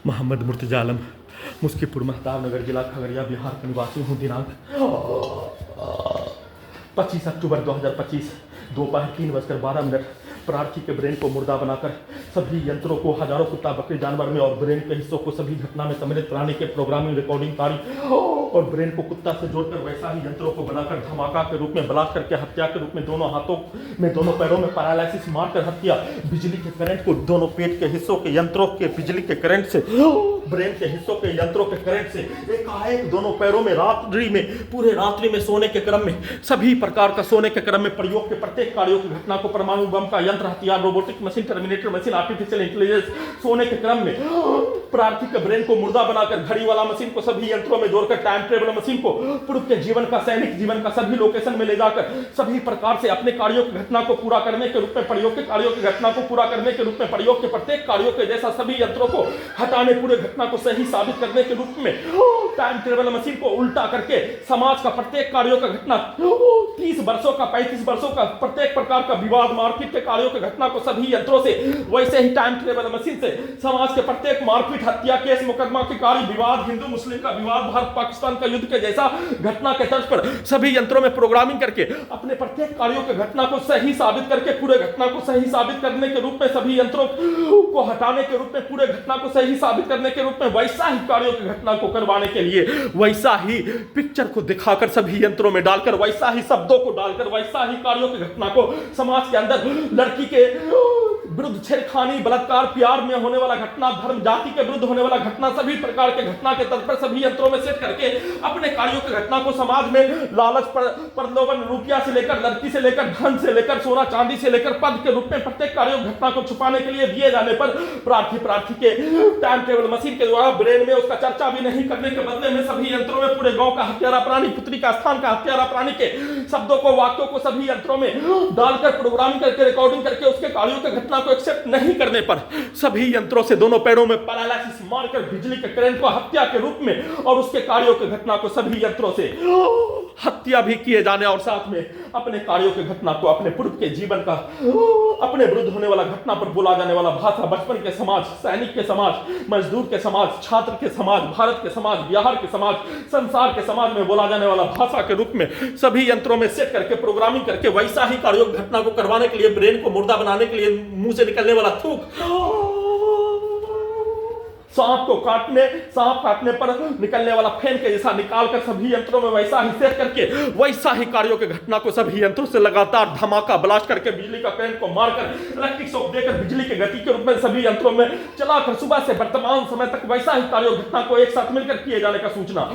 मोहम्मद मुर्तजा आलम, मुस्कीपुर महताब नगर, जिला खगड़िया, बिहार का निवासी हूँ। दिनांक 25 अक्टूबर 2025 दोपहर 3:12 प्रार्थी के ब्रेन को मुर्दा बनाकर सभी यंत्रों को, हजारों कुत्ता बकरी जानवर में और ब्रेन के हिस्सों को सभी घटना में सम्मिलित प्राणी के प्रोग्रामिंग, रिकॉर्डिंग कार्य और ब्रेन को कुत्ता से जोड़कर वैसा ही यंत्रों को बनाकर धमाका के रूप में ब्लास्ट करके हत्या के रूप में दोनों हाथों में, दोनों पैरों में पैरालिसिस मारकर हत्या, बिजली के करंट को दोनों पेट के हिस्सों के यंत्रों के बिजली के करंट से, ब्रेन के हिस्सों के यंत्रों के करंट से एकाएक दोनों पैरों में रात्रि में, पूरे रात्रि में सोने के क्रम में, सभी प्रकार का सोने के क्रम में प्रयोग के प्रत्येक कार्यों की घटना को परमाणु बम का यंत्र, हथियार, robotic machine, terminator machine, artificial intelligence, सोने के क्रम में प्रार्थी के ब्रेन को मुर्दा बनाकर घड़ी वाला मशीन को सभी यंत्रों में जोड़कर टाइम ट्रेवल मशीन को पूर्व के जीवन का, सैनिक जीवन का सभी लोकेशन में ले जाकर सभी प्रकार से अपने कार्यों की घटना को पूरा करने के रूप में, प्रयोग के कार्यों की घटना को पूरा करने के रूप में, प्रयोग के प्रत्येक कार्यों के जैसा सभी यंत्रों को हटाने, पूरे घटना को सही साबित करने के रूप में टाइम ट्रेवल मशीन को उल्टा करके समाज का प्रत्येक कार्यों का घटना, 30 वर्षों का, 35 वर्षों का प्रत्येक प्रकार का विवाद, मारपीट के कार्यों की घटना को सभी यंत्रों से, वैसे ही टाइम ट्रेवल मशीन से समाज के प्रत्येक मारपीट, हत्या, केस मुकदमा के कार्य, विवाद, हिंदू मुस्लिम का विवाद, भारत पाकिस्तान का युद्ध के जैसा घटना के तर्ज पर सभी यंत्रों में प्रोग्रामिंग करके अपने प्रत्येक कार्यों की घटना को सही साबित करके, पूरे घटना को सही साबित करने के रूप में, सभी यंत्रों को हटाने के रूप में, पूरे घटना को सही साबित करने के रूप में, वैसा ही कार्यों की घटना को करवाने के लिए, वैसा ही पिक्चर को दिखाकर सभी यंत्रों में डालकर, वैसा ही शब्दों को डालकर, वैसा ही कार्यों की घटना को समाज के अंदर लड़की के विरुद्ध छेड़खानी, बलात्कार, प्यार में होने वाला घटना, धर्म जाति के विरुद्ध होने वाला घटना, सभी प्रकार के घटना के तर्ज पर सभी यंत्रों में सेट करके अपने कार्यों की घटना को समाज में लालच, प्रलोभन, रुपया से लेकर, लड़की से लेकर, धन से लेकर, सोना चांदी से लेकर पद के रूप में प्रत्येक कार्यों की घटना को छुपाने के लिए दिए जाने पर प्रार्थी के टाइम टेबल मशीन के द्वारा ब्रेन में उसका चर्चा भी नहीं करने के बदले में सभी यंत्रों में पूरे गांव का हत्यारा प्राणी, पुत्री का स्थान का हत्यारा प्राणी के शब्दों को, वाक्यों को सभी यंत्रों में डालकर प्रोग्रामिंग करके, रिकॉर्डिंग करके उसके कार्यों की घटना को एक्सेप्ट नहीं करने पर सभी यंत्रों से दोनों पैरों में पैरालिसिस मारकर बिजली के करंट को हत्या के रूप में और उसके कार्यों की घटना को सभी यंत्रों से हत्या भी किए जाने और साथ में अपने कार्यों की घटना को, अपने पूर्व के जीवन का, अपने विरुद्ध होने वाला घटना पर बोला जाने वाला भाषा, बचपन के समाज, सैनिक के समाज, मजदूर के समाज, छात्र के समाज, भारत के समाज, बिहार के समाज, संसार के समाज में बोला जाने वाला भाषा के रूप में सभी यंत्रों में सेट करके, प्रोग्रामिंग करके वैसा ही कार्यों की घटना को करवाने के लिए, ब्रेन को मुर्दा बनाने के लिए मुंह से निकलने वाला थूक, सांप काटने पर निकलने वाला फेन के जैसा निकालकर सभी यंत्रों में वैसा ही सेट करके, वैसा ही कार्यों की घटना को सभी यंत्रों से लगातार धमाका, ब्लास्ट करके, बिजली का करंट को मारकर, इलेक्ट्रिक शॉक देकर बिजली के गति के रूप में सभी यंत्रों में चलाकर सुबह से वर्तमान समय तक वैसा ही कार्यों घटना को एक साथ मिलकर किए जाने का सूचना